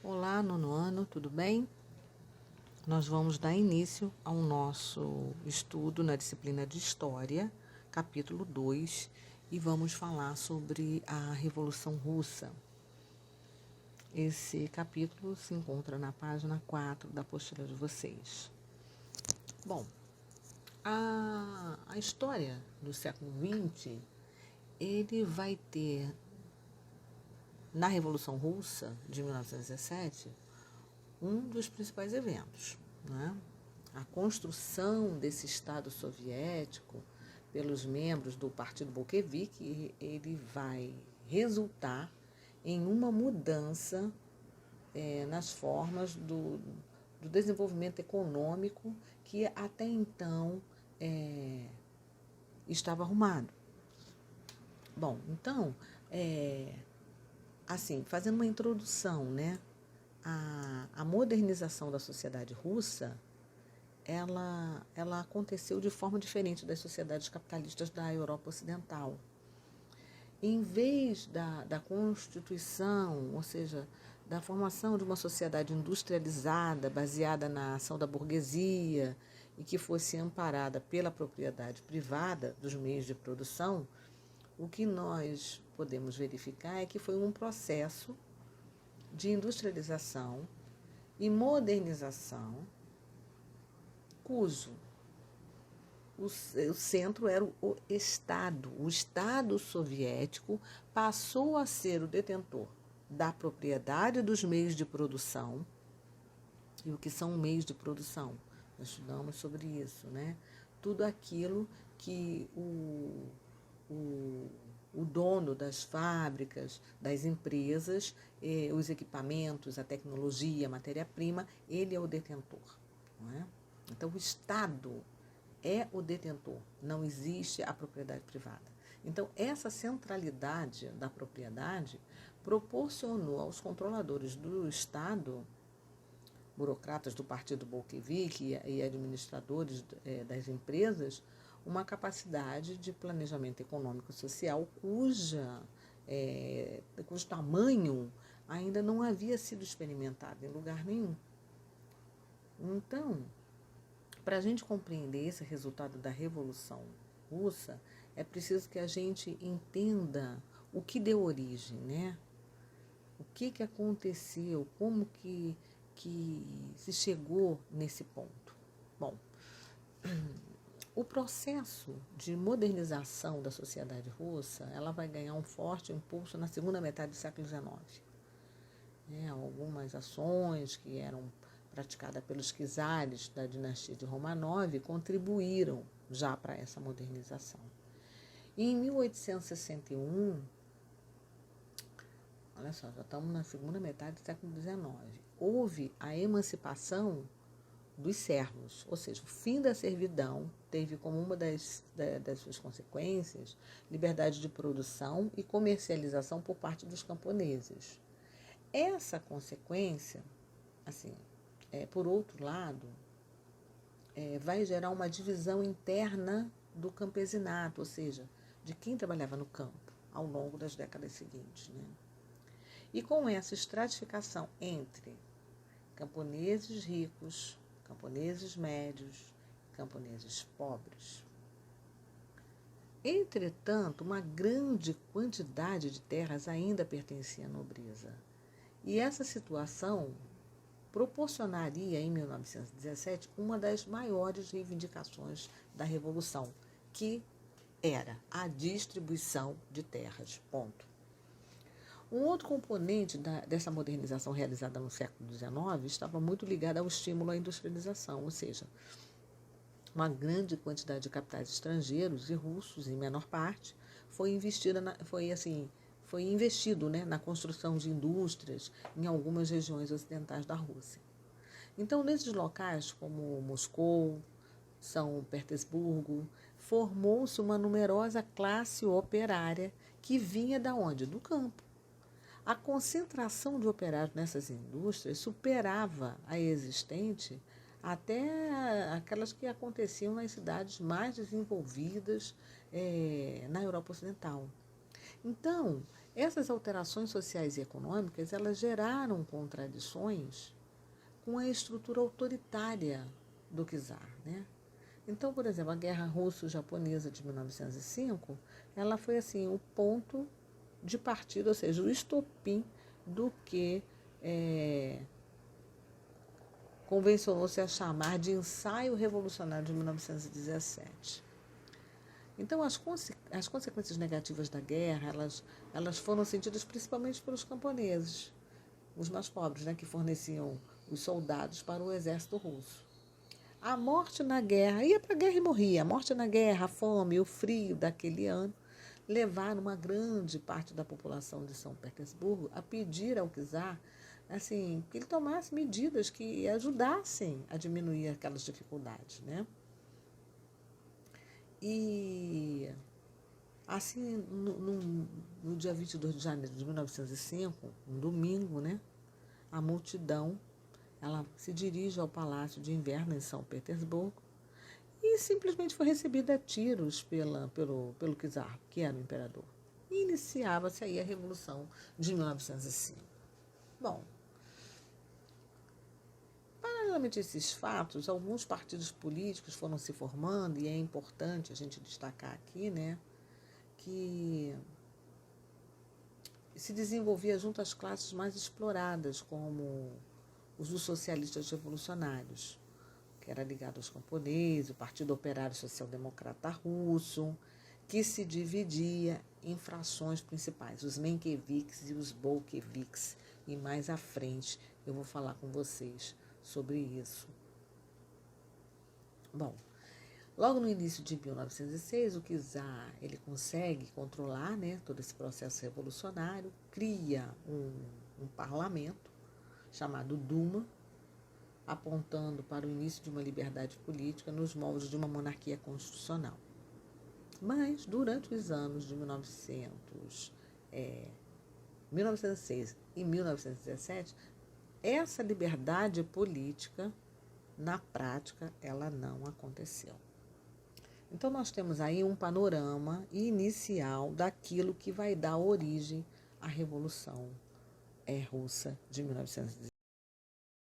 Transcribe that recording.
Olá, nono ano, tudo bem? Nós vamos dar início ao nosso estudo na disciplina de História, capítulo 2, e vamos falar sobre a Revolução Russa. Esse capítulo se encontra na página 4 da apostila de vocês. Bom, a história do século XX, ele vai ter, na Revolução Russa de 1917, um dos principais eventos, né? A construção desse Estado soviético pelos membros do Partido Bolchevique, ele vai resultar em uma mudança nas formas do desenvolvimento econômico que até então estava arrumado. Bom, então, assim, fazendo uma introdução, né? A modernização da sociedade russa, ela aconteceu de forma diferente das sociedades capitalistas da Europa Ocidental. Em vez da constituição, ou seja, da formação de uma sociedade industrializada, baseada na ação da burguesia e que fosse amparada pela propriedade privada dos meios de produção, o que nós podemos verificar é que foi um processo de industrialização e modernização, cujo o centro era o Estado. O Estado soviético passou a ser o detentor da propriedade dos meios de produção. E o que são meios de produção? Nós estudamos sobre isso, né? Tudo aquilo que o dono das fábricas, das empresas, os equipamentos, a tecnologia, a matéria-prima, ele é o detentor, não é? Então, o Estado é o detentor, não existe a propriedade privada. Então, essa centralidade da propriedade proporcionou aos controladores do Estado, burocratas do Partido Bolchevique e administradores das empresas, uma capacidade de planejamento econômico e social cujo tamanho ainda não havia sido experimentado em lugar nenhum. Então, para a gente compreender esse resultado da Revolução Russa, é preciso que a gente entenda o que deu origem, né? O que aconteceu, como que se chegou nesse ponto. Bom, o processo de modernização da sociedade russa, ela vai ganhar um forte impulso na segunda metade do século XIX. Algumas ações que eram praticadas pelos czares da dinastia de Romanov contribuíram já para essa modernização. E em 1861, olha só, já estamos na segunda metade do século XIX, houve a emancipação dos servos, ou seja, o fim da servidão teve como uma das suas consequências liberdade de produção e comercialização por parte dos camponeses. Essa consequência, assim, por outro lado, vai gerar uma divisão interna do campesinato, ou seja, de quem trabalhava no campo ao longo das décadas seguintes, né? E com essa estratificação entre camponeses ricos, camponeses médios, camponeses pobres. Entretanto, uma grande quantidade de terras ainda pertencia à nobreza. E essa situação proporcionaria, em 1917, uma das maiores reivindicações da Revolução, que era a distribuição de terras. Ponto. Um outro componente dessa modernização realizada no século XIX estava muito ligado ao estímulo à industrialização, ou seja, uma grande quantidade de capitais estrangeiros e russos, em menor parte, foi investido na construção de indústrias em algumas regiões ocidentais da Rússia. Então, nesses locais como Moscou, São Petersburgo, formou-se uma numerosa classe operária que vinha da onde? Do campo. A concentração de operários nessas indústrias superava a existente até aquelas que aconteciam nas cidades mais desenvolvidas na Europa Ocidental. Então, Essas alterações sociais e econômicas, elas geraram contradições com a estrutura autoritária do czar, né? Então, por exemplo, a Guerra Russo-Japonesa de 1905, ela foi assim o ponto de partida, ou seja, o estopim do que convencionou-se a chamar de ensaio revolucionário de 1917. Então, as consequências negativas da guerra, elas foram sentidas principalmente pelos camponeses, os mais pobres, né, que forneciam os soldados para o exército russo. A morte na guerra, ia para a guerra e morria. A morte na guerra, a fome, o frio daquele ano, levaram uma grande parte da população de São Petersburgo a pedir ao czar assim, que ele tomasse medidas que ajudassem a diminuir aquelas dificuldades, né? E assim, no dia 22 de janeiro de 1905, um domingo, né, a multidão ela se dirige ao Palácio de Inverno em São Petersburgo e simplesmente foi recebida a tiros pelo czar, que era o imperador. E iniciava-se aí a Revolução de 1905. Bom, paralelamente a esses fatos, alguns partidos políticos foram se formando, e é importante a gente destacar aqui, né, que se desenvolvia junto às classes mais exploradas, como os dos socialistas revolucionários, que era ligado aos camponeses, o Partido Operário Social Democrata Russo, que se dividia em frações principais, os menqueviques e os bolqueviques. E mais à frente eu vou falar com vocês sobre isso. Bom, logo no início de 1906, o czar ele consegue controlar, né, todo esse processo revolucionário, cria um parlamento chamado Duma, apontando para o início de uma liberdade política nos moldes de uma monarquia constitucional. Mas, durante os anos de 1906 e 1917, essa liberdade política, na prática, ela não aconteceu. Então, nós temos aí um panorama inicial daquilo que vai dar origem à Revolução Russa de 1917.